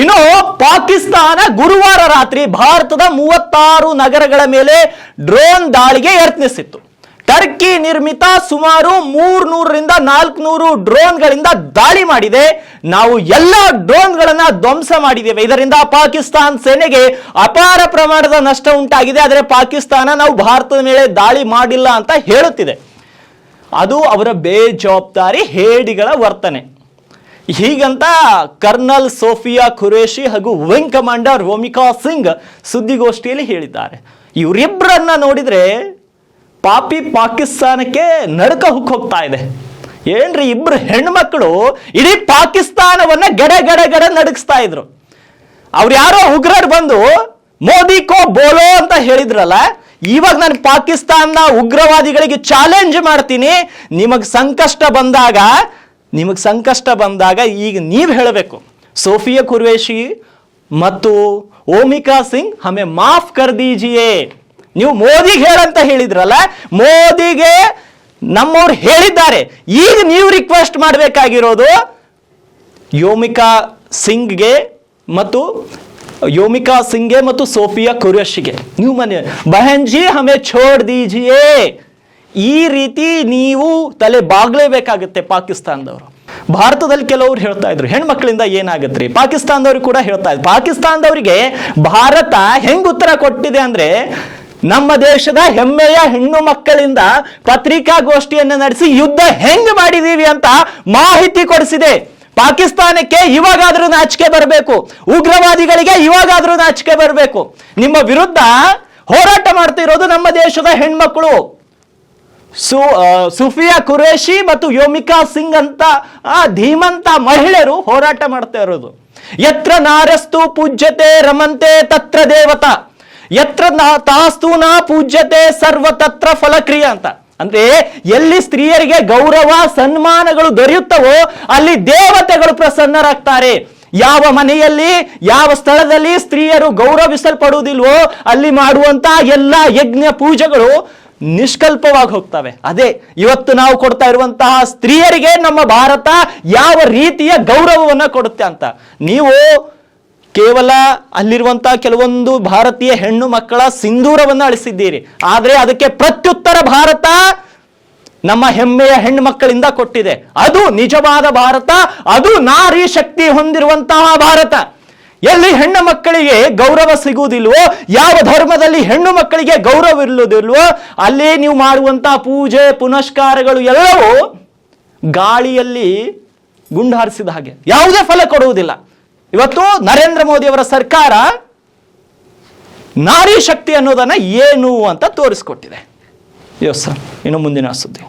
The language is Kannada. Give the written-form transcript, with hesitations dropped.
ಇನ್ನು ಪಾಕಿಸ್ತಾನ ಗುರುವಾರ ರಾತ್ರಿ ಭಾರತದ 36 ನಗರಗಳ ಮೇಲೆ ಡ್ರೋನ್ ದಾಳಿಗೆ ಯತ್ನಿಸಿತ್ತು. ಟರ್ಕಿ ನಿರ್ಮಿತ ಸುಮಾರು 300ರಿಂದ 400 ಡ್ರೋನ್ಗಳಿಂದ ದಾಳಿ ಮಾಡಿದೆ. ನಾವು ಎಲ್ಲ ಡ್ರೋನ್ಗಳನ್ನ ಧ್ವಂಸ ಮಾಡಿದ್ದೇವೆ. ಇದರಿಂದ ಪಾಕಿಸ್ತಾನ ಸೇನೆಗೆ ಅಪಾರ ಪ್ರಮಾಣದ ನಷ್ಟ ಉಂಟಾಗಿದೆ. ಆದರೆ ಪಾಕಿಸ್ತಾನ ನಾವು ಭಾರತದ ಮೇಲೆ ದಾಳಿ ಮಾಡಿಲ್ಲ ಅಂತ ಹೇಳುತ್ತಿದೆ. ಅದು ಅವರ ಬೇಜವಾಬ್ದಾರಿ ಹೇಡಿಗಳ ವರ್ತನೆ. ಹೀಗಂತ ಕರ್ನಲ್ ಸೋಫಿಯಾ ಖುರೇಶಿ ಹಾಗೂ ವಿಂಗ್ ಕಮಾಂಡರ್ ಓಮಿಕಾ ಸಿಂಗ್ ಸುದ್ದಿಗೋಷ್ಠಿಯಲ್ಲಿ ಹೇಳಿದ್ದಾರೆ. ಇವರಿಬ್ಬರನ್ನ ನೋಡಿದ್ರೆ ಪಾಪಿ ಪಾಕಿಸ್ತಾನಕ್ಕೆ ನಡುಕ ಹೋಗ್ತಾ ಇದೆ. ಏನ್ರಿ, ಇಬ್ರು ಹೆಣ್ಮಕ್ಳು ಇಡೀ ಪಾಕಿಸ್ತಾನವನ್ನ ಗಡೆ ಗಡೆ ಗಡೆ ನಡುಗಿಸ್ತಾ ಇದ್ರು. ಅವ್ರು ಯಾರೋ ಉಗ್ರರು ಬಂದು ಮೋದಿ ಕೋ ಬೋಲೋ ಅಂತ ಹೇಳಿದ್ರಲ್ಲ, ಇವಾಗ ನಾನು ಪಾಕಿಸ್ತಾನ ಉಗ್ರವಾದಿಗಳಿಗೆ ಚಾಲೆಂಜ್ ಮಾಡ್ತೀನಿ. ನಿಮಗೆ ಸಂಕಷ್ಟ ಬಂದಾಗ ಈಗ ನೀವು ಹೇಳಬೇಕು, ಸೋಫಿಯಾ ಖುರೇಶಿ ಮತ್ತು ಓಮಿಕಾ ಸಿಂಗ್ ಹಮೆ ಮಾಫ್ ಕರ್ ದೀಜಿಯೇ. ನೀವು ಮೋದಿಗೆ ಹೇಳಂತ ಹೇಳಿದ್ರಲ್ಲ, ಮೋದಿಗೆ ನಮ್ಮವ್ರು ಹೇಳಿದ್ದಾರೆ. ಈಗ ನೀವು ರಿಕ್ವೆಸ್ಟ್ ಮಾಡಬೇಕಾಗಿರೋದು ಓಮಿಕಾ ಸಿಂಗ್ಗೆ ಮತ್ತು ಸೋಫಿಯಾ ಖುರೇಶಿಗೆ, ನೀವು ಮನೆ ಬಹನ್ಜಿ ಹಮೆ ಛೋಡ್ ದೀಜಿಯೇ. ಈ ರೀತಿ ನೀವು ತಲೆ ಬಾಗ್ಲೇಬೇಕಾಗುತ್ತೆ ಪಾಕಿಸ್ತಾನದವರು. ಭಾರತದಲ್ಲಿ ಕೆಲವರು ಹೇಳ್ತಾ ಇದ್ರು ಹೆಣ್ಮಕ್ಳಿಂದ ಏನಾಗತ್ರಿ, ಪಾಕಿಸ್ತಾನದವ್ರು ಕೂಡ ಹೇಳ್ತಾ ಇದ್ರು. ಪಾಕಿಸ್ತಾನದವರಿಗೆ ಭಾರತ ಹೆಂಗ್ ಉತ್ತರ ಕೊಟ್ಟಿದೆ ಅಂದ್ರೆ, ನಮ್ಮ ದೇಶದ ಹೆಮ್ಮೆಯ ಹೆಣ್ಣು ಮಕ್ಕಳಿಂದ ಪತ್ರಿಕಾಗೋಷ್ಠಿಯನ್ನು ನಡೆಸಿ ಯುದ್ಧ ಹೆಂಗ್ ಮಾಡಿದೀವಿ ಅಂತ ಮಾಹಿತಿ ಕೊಡಿಸಿದೆ. ಪಾಕಿಸ್ತಾನಕ್ಕೆ ಇವಾಗಾದ್ರೂ ನಾಚಿಕೆ ಬರಬೇಕು, ಉಗ್ರವಾದಿಗಳಿಗೆ ಇವಾಗಾದ್ರೂ ನಾಚಿಕೆ ಬರಬೇಕು. ನಿಮ್ಮ ವಿರುದ್ಧ ಹೋರಾಟ ಮಾಡ್ತಿರೋದು ನಮ್ಮ ದೇಶದ ಹೆಣ್ಮಕ್ಳು. ಸೋಫಿಯಾ ಖುರೇಶಿ ಮತ್ತು ಓಮಿಕಾ ಸಿಂಗ್ ಅಂತ ಧೀಮಂತ ಮಹಿಳೆಯರು ಹೋರಾಟ ಮಾಡ್ತಾ ಇರೋದು. ಯತ್ರ ನಾರಸ್ತು ಪೂಜ್ಯತೆ ರಮಂತೆ ತತ್ರ ದೇವತಾ, ಯತ್ರ ತಾಸ್ತು ನಾ ಪೂಜ್ಯತೆ ಸರ್ವತತ್ರ ಫಲಕ್ರಿಯ ಅಂತ. ಅಂದ್ರೆ ಎಲ್ಲಿ ಸ್ತ್ರೀಯರಿಗೆ ಗೌರವ ಸನ್ಮಾನಗಳು ದೊರೆಯುತ್ತವೋ ಅಲ್ಲಿ ದೇವತೆಗಳು ಪ್ರಸನ್ನರಾಗ್ತಾರೆ. ಯಾವ ಮನೆಯಲ್ಲಿ ಯಾವ ಸ್ಥಳದಲ್ಲಿ ಸ್ತ್ರೀಯರು ಗೌರವಿಸಲ್ಪಡುವುದಿಲ್ವೋ ಅಲ್ಲಿ ಮಾಡುವಂತ ಎಲ್ಲ ಯಜ್ಞ ಪೂಜೆಗಳು ನಿಷ್ಕಲ್ಪವಾಗಿ ಹೋಗ್ತವೆ. ಅದೇ ಇವತ್ತು ನಾವು ಕೊಡ್ತಾ ಇರುವಂತಹ ಸ್ತ್ರೀಯರಿಗೆ ನಮ್ಮ ಭಾರತ ಯಾವ ರೀತಿಯ ಗೌರವವನ್ನ ಕೊಡುತ್ತೆ ಅಂತ. ನೀವು ಕೇವಲ ಅಲ್ಲಿರುವಂತಹ ಕೆಲವೊಂದು ಭಾರತೀಯ ಹೆಣ್ಣು ಮಕ್ಕಳ ಸಿಂಧೂರವನ್ನು ಅಳಿಸಿದ್ದೀರಿ. ಆದರೆ ಅದಕ್ಕೆ ಪ್ರತ್ಯುತ್ತರ ಭಾರತ ನಮ್ಮ ಹೆಮ್ಮೆಯ ಹೆಣ್ಣು ಮಕ್ಕಳಿಂದ ಕೊಟ್ಟಿದೆ. ಅದು ನಿಜವಾದ ಭಾರತ, ಅದು ನಾರಿ ಶಕ್ತಿ ಹೊಂದಿರುವಂತಹ ಭಾರತ. ಎಲ್ಲಿ ಹೆಣ್ಣು ಮಕ್ಕಳಿಗೆ ಗೌರವ ಸಿಗುವುದಿಲ್ವೋ, ಯಾವ ಧರ್ಮದಲ್ಲಿ ಹೆಣ್ಣು ಮಕ್ಕಳಿಗೆ ಗೌರವ ಇಲ್ಲುವುದಿಲ್ವೋ ಅಲ್ಲಿ ನೀವು ಮಾಡುವಂತಹ ಪೂಜೆ ಪುನಸ್ಕಾರಗಳು ಎಲ್ಲವೂ ಗಾಳಿಯಲ್ಲಿ ಗುಂಡು ಹಾರಿಸಿದ ಹಾಗೆ, ಯಾವುದೇ ಫಲ ಕೊಡುವುದಿಲ್ಲ. ಇವತ್ತು ನರೇಂದ್ರ ಮೋದಿ ಅವರ ಸರ್ಕಾರ ನಾರಿ ಶಕ್ತಿ ಅನ್ನೋದನ್ನ ಏನು ಅಂತ ತೋರಿಸ್ಕೊಟ್ಟಿದೆ. ಸರ್, ಇನ್ನು ಮುಂದಿನ ಸುದ್ದಿ.